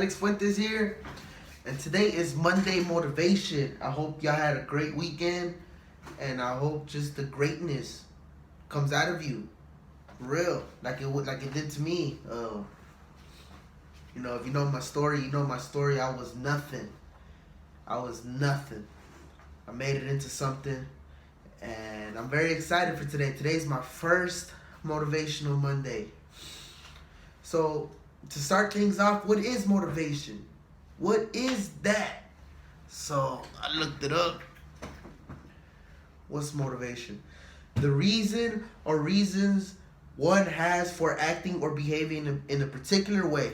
Alex Fuentes here, and today is Monday Motivation. I hope y'all had a great weekend, and I hope just the greatness comes out of you, for real, like it did to me. If you know my story, you know my story. I was nothing. I made it into something, and I'm very excited for today. Today's my first Motivational Monday. So, to start things off, what is motivation? What is that? So, I looked it up. What's motivation? The reason or reasons one has for acting or behaving in a particular way,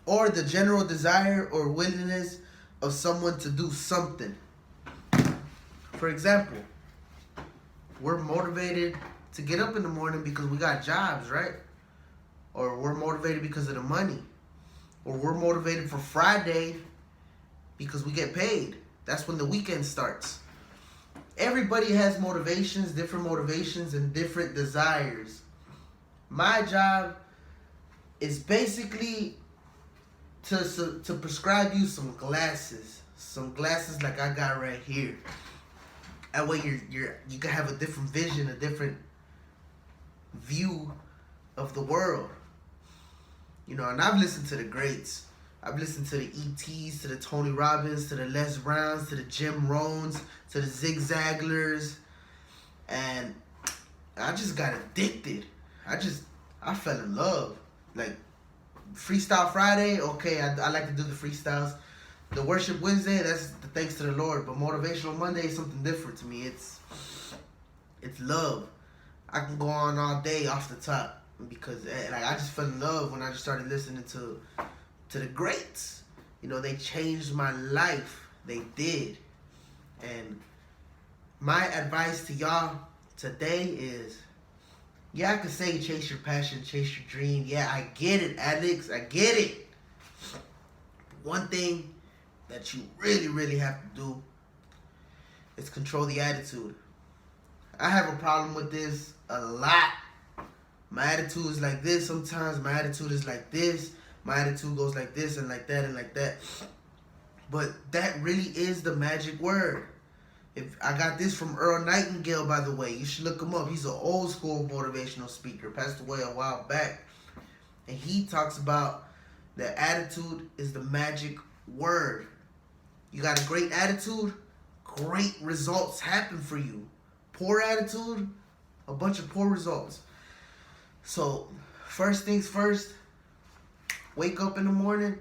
or the general desire or willingness of someone to do something. For example, we're motivated to get up in the morning because we got jobs, right? Or we're motivated because of the money. Or we're motivated for Friday because we get paid. That's when the weekend starts. Everybody has motivations, different motivations, and different desires. My job is basically to prescribe you some glasses like I got right here. That way you can have a different vision, a different view of the world. And I've listened to the greats. I've listened to the E.T.s, to the Tony Robbins, to the Les Browns, to the Jim Rohns, to the Zig Zaglers, and I just got addicted. I fell in love. Like, Freestyle Friday, okay, I like to do the freestyles. The Worship Wednesday, that's the thanks to the Lord. But Motivational Monday is something different to me. It's love. I can go on all day off the top because I just fell in love when I just started listening to the greats. They changed my life. They did. And my advice to y'all today is, yeah, I could say chase your passion, chase your dream. Yeah, I get it, Alex. I get it. One thing that you really, really have to do is control the attitude. I have a problem with this a lot. My attitude is like this sometimes. My attitude is like this. My attitude goes like this and like that and like that. But that really is the magic word. If I got this from Earl Nightingale, by the way. You should look him up. He's an old school motivational speaker. Passed away a while back. And he talks about that attitude is the magic word. You got a great attitude, great results happen for you. Poor attitude, a bunch of poor results. So, first things first, wake up in the morning,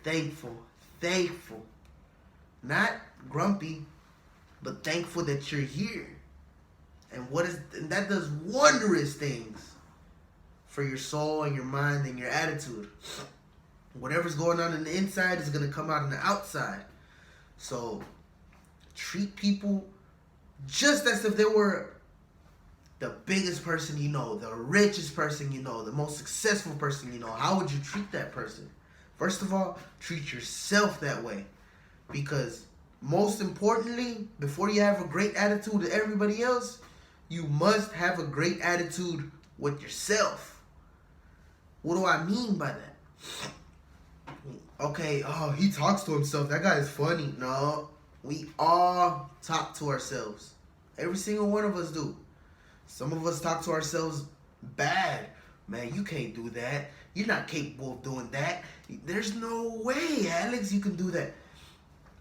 thankful. Not grumpy, but thankful that you're here. And that does wondrous things for your soul and your mind and your attitude. Whatever's going on the inside is going to come out on the outside. So, treat people just as if they were the biggest person you know, the richest person you know, the most successful person you know. How would you treat that person? First of all, treat yourself that way. Because most importantly, before you have a great attitude with everybody else, you must have a great attitude with yourself. What do I mean by that? Okay, he talks to himself. That guy is funny. No, we all talk to ourselves. Every single one of us do. Some of us talk to ourselves bad. Man, you can't do that. You're not capable of doing that. There's no way, Alex, you can do that.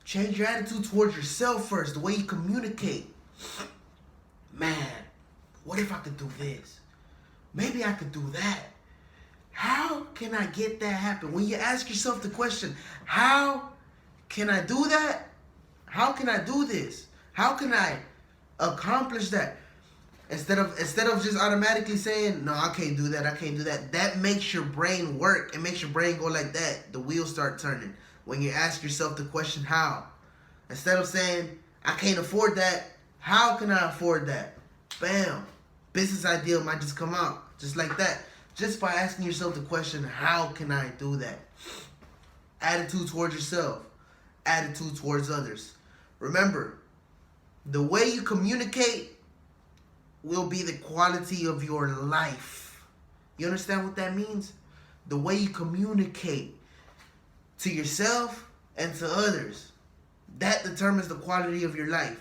Change your attitude towards yourself first, the way you communicate. Man, what if I could do this? Maybe I could do that. How can I get that happen? When you ask yourself the question, how can I do that? How can I do this? How can I accomplish that? Instead of just automatically saying, no, I can't do that. That makes your brain work. It makes your brain go like that. The wheels start turning. When you ask yourself the question, how? Instead of saying, I can't afford that, how can I afford that? Bam. Business idea might just come out. Just like that. Just by asking yourself the question, how can I do that? Attitude towards yourself. Attitude towards others. Remember, the way you communicate will be the quality of your life. You understand what that means? the way you communicate to yourself and to others. That determines the quality of your life.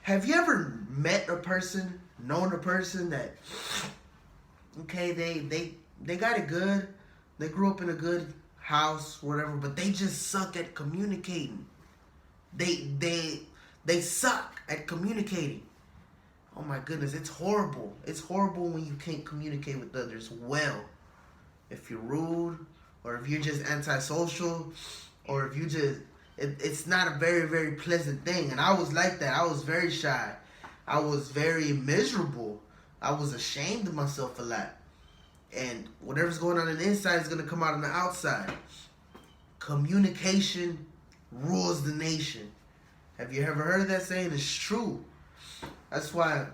Have you ever met a person, known a person that, okay, they got it good, they grew up in a good house, whatever, but they just suck at communicating. They suck at communicating. Oh my goodness, it's horrible. It's horrible when you can't communicate with others well. If you're rude, or if you're just antisocial, or if you just, it's not a very, very pleasant thing. And I was like that. I was very shy. I was very miserable. I was ashamed of myself a lot. And whatever's going on the inside is going to come out on the outside. Communication rules the nation. Have you ever heard of that saying? It's true. That's why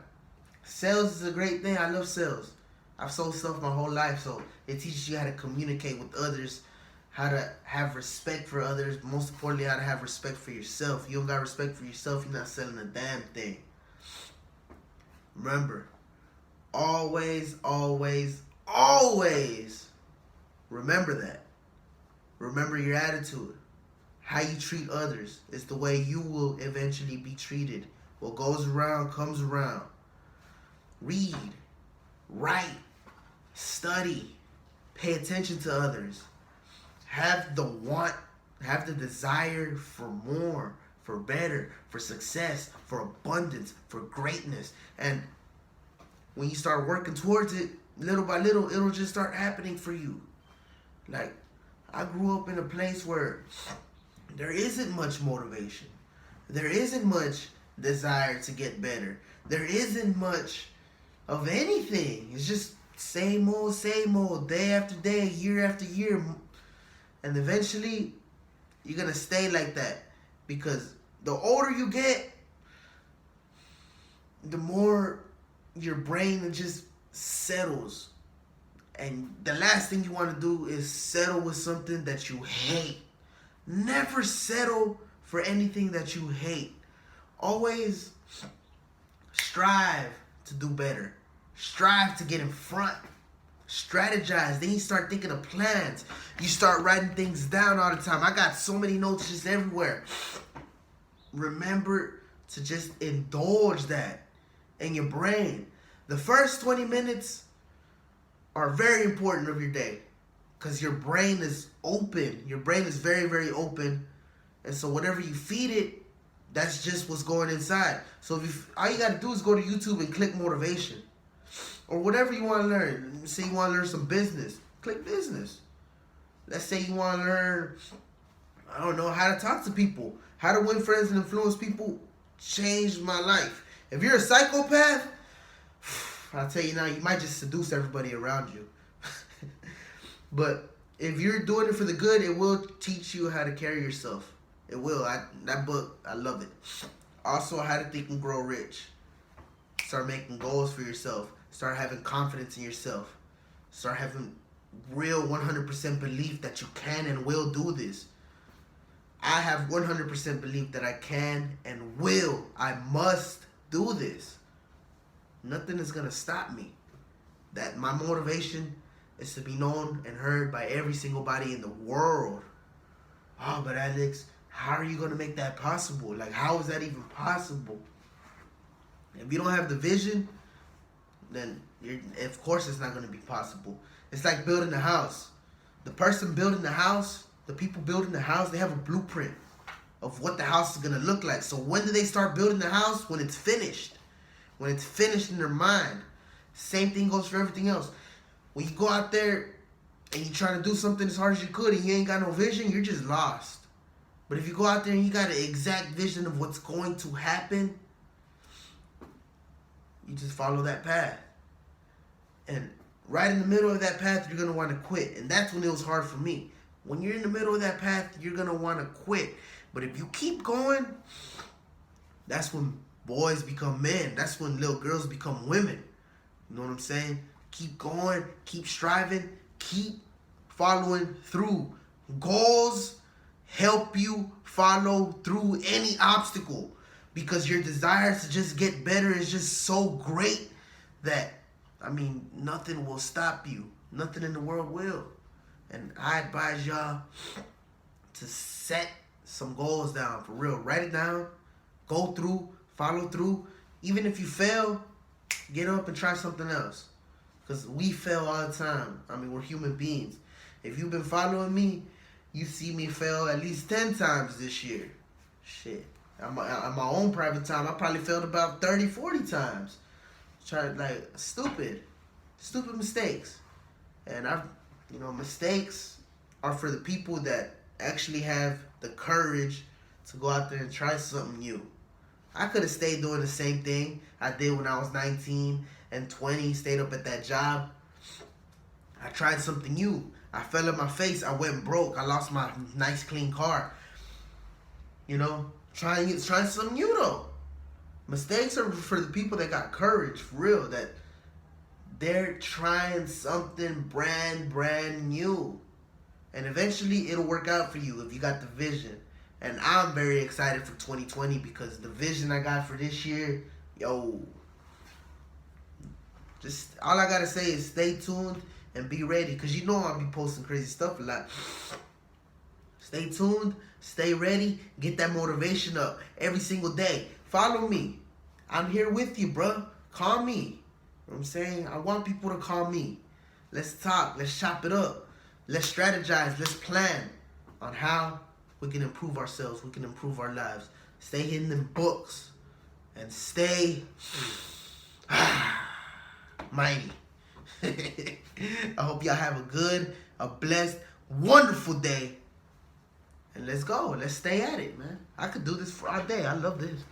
sales is a great thing. I love sales. I've sold stuff my whole life, so it teaches you how to communicate with others, how to have respect for others, most importantly, how to have respect for yourself. You don't got respect for yourself, you're not selling a damn thing. Remember, always, always, always remember that. Remember your attitude. How you treat others is the way you will eventually be treated. What goes around comes around. Read, write, study, pay attention to others. Have the want, have the desire for more, for better, for success, for abundance, for greatness. And when you start working towards it, little by little, it'll just start happening for you. Like, I grew up in a place where there isn't much motivation. There isn't much desire to get better. There isn't much of anything. It's just same old, day after day, year after year. And eventually, you're going to stay like that. Because the older you get, the more your brain just settles. And the last thing you want to do is settle with something that you hate. Never settle for anything that you hate. Always strive to do better. Strive to get in front. Strategize. Then you start thinking of plans. You start writing things down all the time. I got so many notes just everywhere. Remember to just indulge that in your brain. The first 20 minutes are very important of your day because your brain is open. Your brain is very, very open. And so whatever you feed it, that's just what's going inside. So if all you got to do is go to YouTube and click motivation. Or whatever you want to learn. Say you want to learn some business. Click business. Let's say you want to learn, I don't know, how to talk to people. How to win friends and influence people. Changed my life. If you're a psychopath, I'll tell you now, you might just seduce everybody around you. But if you're doing it for the good, it will teach you how to carry yourself. It will. That book, I love it. Also, How to Think and Grow Rich. Start making goals for yourself. Start having confidence in yourself. Start having real 100% belief that you can and will do this. I have 100% belief that I can and will. I must do this. Nothing is going to stop me. That my motivation is to be known and heard by every single body in the world. Oh, but Alex, how are you going to make that possible? Like, how is that even possible? If you don't have the vision, then of course it's not going to be possible. It's like building a house. The person building the house, the people building the house, they have a blueprint of what the house is going to look like. So when do they start building the house? When it's finished. When it's finished in their mind. Same thing goes for everything else. When you go out there and you try to do something as hard as you could and you ain't got no vision, you're just lost. But if you go out there and you got an exact vision of what's going to happen, you just follow that path. And right in the middle of that path, you're going to want to quit. And that's when it was hard for me. When you're in the middle of that path, you're going to want to quit. But if you keep going, that's when boys become men. That's when little girls become women. You know what I'm saying? Keep going, keep striving, keep following through. Goals help you follow through any obstacle because your desire to just get better is just so great that, I mean, nothing will stop you. Nothing in the world will. And I advise y'all to set some goals down for real. Write it down, go through, follow through. Even if you fail, get up and try something else. Because we fail all the time. I mean, we're human beings. If you've been following me, you see me fail at least 10 times this year. Shit. On my own private time, I probably failed about 30, 40 times. Stupid mistakes. And mistakes are for the people that actually have the courage to go out there and try something new. I could have stayed doing the same thing I did when I was 19 and 20, stayed up at that job. I tried something new. I fell on my face. I went broke. I lost my nice, clean car. Trying something new, though. Mistakes are for the people that got courage, for real, that they're trying something brand new. And eventually, it'll work out for you if you got the vision. And I'm very excited for 2020 because the vision I got for this year, just all I gotta say is stay tuned and be ready, because I'll be posting crazy stuff a lot. Stay tuned, stay ready, get that motivation up every single day. Follow me. I'm here with you, bro. Call me. You know what I'm saying? I want people to call me. Let's talk. Let's chop it up. Let's strategize. Let's plan on how we can improve ourselves. We can improve our lives. Stay hitting them books. And stay mighty. I hope y'all have a blessed, wonderful day. And let's go. Let's stay at it, man. I could do this for all day. I love this.